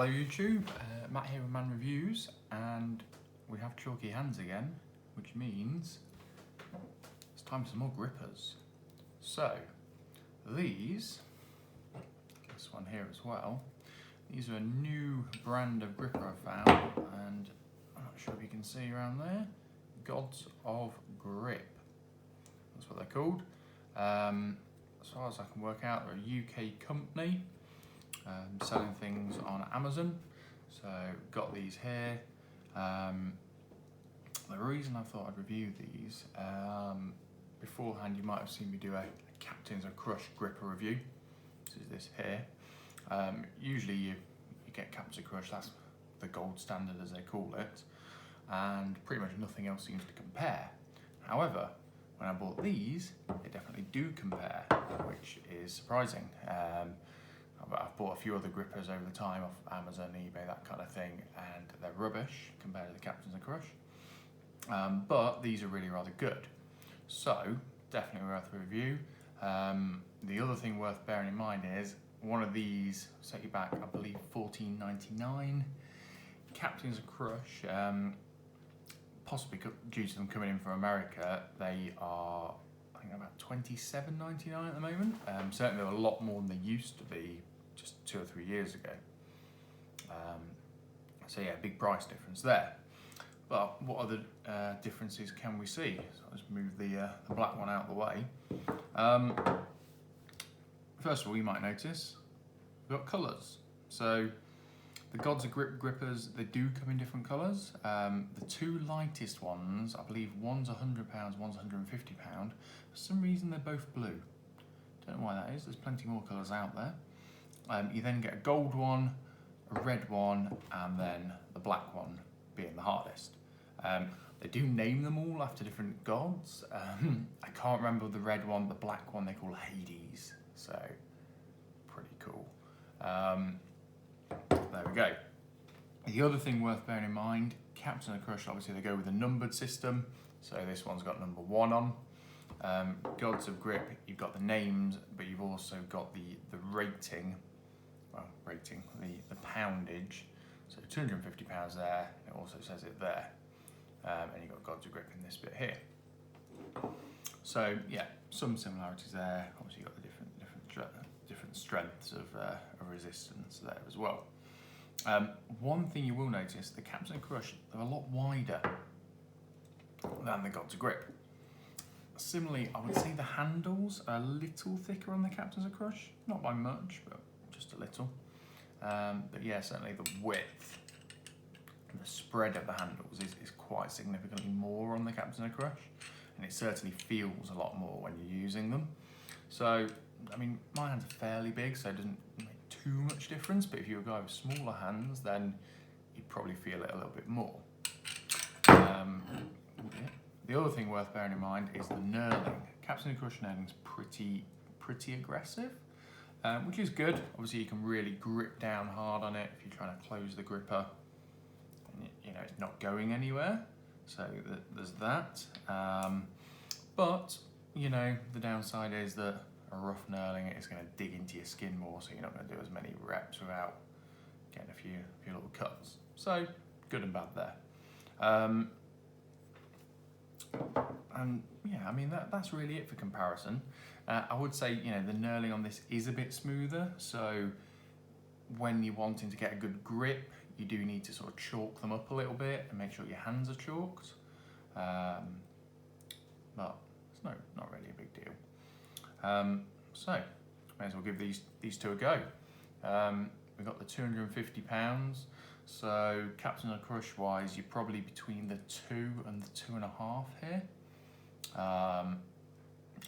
Hello YouTube, Matt here with Man Reviews, and we have chalky hands again, which means it's time for some more grippers. So, these, this one here as well, these are a new brand of gripper I found, and I'm not sure if you can see around there, Gods of Grip, that's what they're called. As far as I can work out, they're a UK company. Selling things on Amazon, so got these here. The reason I thought I'd review these, beforehand you might have seen me do a Captains of Crush gripper review. This is this here. Usually you get Captains of Crush, that's the gold standard as they call it, and pretty much nothing else seems to compare. However, when I bought these, they definitely do compare, which is surprising. I've bought a few other grippers over the time off Amazon, eBay, that kind of thing, and they're rubbish compared to the Captains of Crush. But these are really rather good. So, definitely worth a review. The other thing worth bearing in mind is, one of these set you back, I believe, $14.99. Captains of Crush, possibly due to them coming in from America, they are, I think, about $27.99 at the moment. Certainly a lot more than they used to be just 2 or 3 years ago. So yeah, big price difference there. But what other differences can we see? So let's move the black one out of the way. First of all, you might notice we've got colours. So the Gods of Grip grippers, they do come in different colours. The two lightest ones, I believe one's £100, one's £150. For some reason they're both blue. Don't know why that is, there's plenty more colours out there. You then get a gold one, a red one, and then the black one being the hardest. They do name them all after different gods. I can't remember the red one, the black one they call Hades, so pretty cool. There we go. The other thing worth bearing in mind, Captain of Crush, obviously they go with a numbered system, so this one's got number 1 on. Gods of Grip, you've got the names, but you've also got the rating, the poundage. So £250 there, it also says it there. And you've got Gods of Grip in this bit here. So yeah, some similarities there. Obviously you've got the different strengths of resistance there as well. One thing you will notice, the Captain of Crush, they're a lot wider than the Gods of Grip. Similarly, I would say the handles are a little thicker on the Captains of Crush, not by much, but just a little. But yeah, certainly the width and the spread of the handles is quite significantly more on the Captains of Crush, and it certainly feels a lot more when you're using them. So, I mean, my hands are fairly big, so it doesn't make too much difference, but if you're a guy with smaller hands, then you'd probably feel it a little bit more. Yeah. The other thing worth bearing in mind is the knurling. Captain of Crush knurling's pretty aggressive, which is good. Obviously, you can really grip down hard on it if you're trying to close the gripper, and you know it's not going anywhere. So there's that. But you know the downside is that a rough knurling is going to dig into your skin more, so you're not going to do as many reps without getting a few little cuts. So good and bad there. And yeah, I mean that's really it for comparison. I would say, you know, the knurling on this is a bit smoother, so when you're wanting to get a good grip, you do need to sort of chalk them up a little bit and make sure your hands are chalked. But it's not really a big deal. So may as well give these two a go. We've got the £250. So Captain of Crush wise, you're probably between the 2 and the 2.5 here.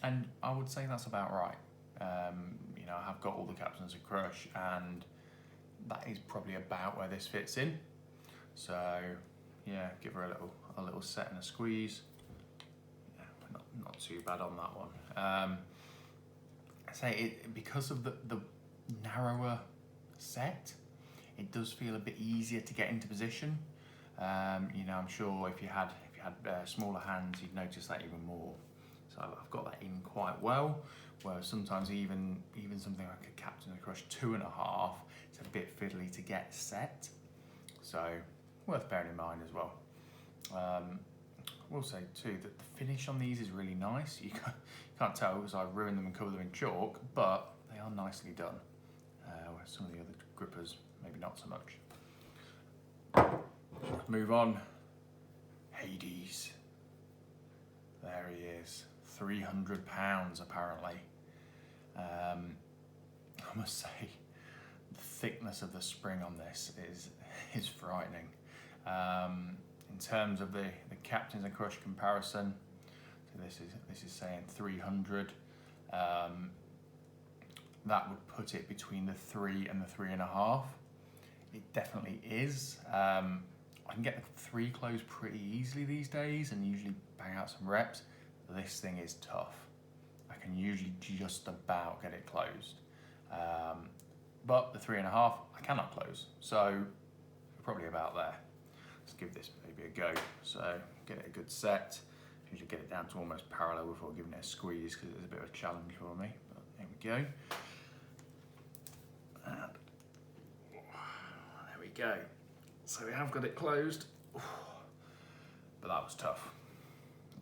And I would say that's about right. You know, I have got all the Captains of Crush, and that is probably about where this fits in. So yeah, give her a little set and a squeeze. Yeah, not too bad on that one. I say it because of the narrower set, it does feel a bit easier to get into position. You know, I'm sure if you had smaller hands, you'd notice that even more. So I've got that in quite well, whereas sometimes even something like a Captain of the Crush 2.5, it's a bit fiddly to get set. So worth bearing in mind as well. I will say too that the finish on these is really nice. You can't tell because I've ruined them and covered them in chalk, but they are nicely done. Whereas some of the other grippers, maybe not so much. Let's move on. Hades. There he is. £300 apparently. I must say, the thickness of the spring on this is frightening. In terms of the Captains and Crush comparison, so this is saying 300. That would put it between the 3 and the 3.5. It definitely is. I can get the 3 closed pretty easily these days and usually bang out some reps. This thing is tough. I can usually just about get it closed. But the 3.5, I cannot close. So probably about there. Let's give this maybe a go. So get it a good set. Usually get it down to almost parallel before giving it a squeeze because it's a bit of a challenge for me. But there we go. And there we go. So we have got it closed. But that was tough.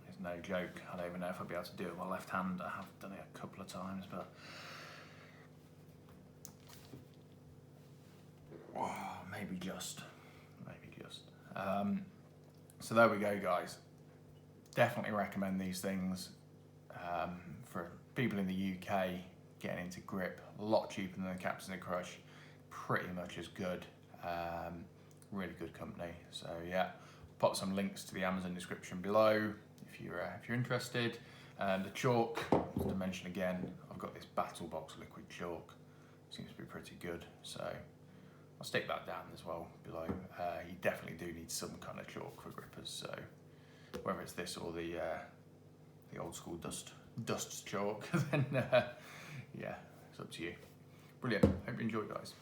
It's no joke. I don't even know if I'll be able to do it with my left hand. I have done it a couple of times, but maybe just. So there we go, guys. Definitely recommend these things for people in the UK getting into grip. A lot cheaper than the Captains of the Crush. Pretty much as good. Really good company. So yeah, pop some links to the Amazon description below if you're interested. The chalk, just to mention again, I've got this Battle Box liquid chalk. Seems to be pretty good. So I'll stick that down as well below. You definitely do need some kind of chalk for grippers. So whether it's this or the old school dust chalk, then yeah, it's up to you. Brilliant. Hope you enjoy, guys.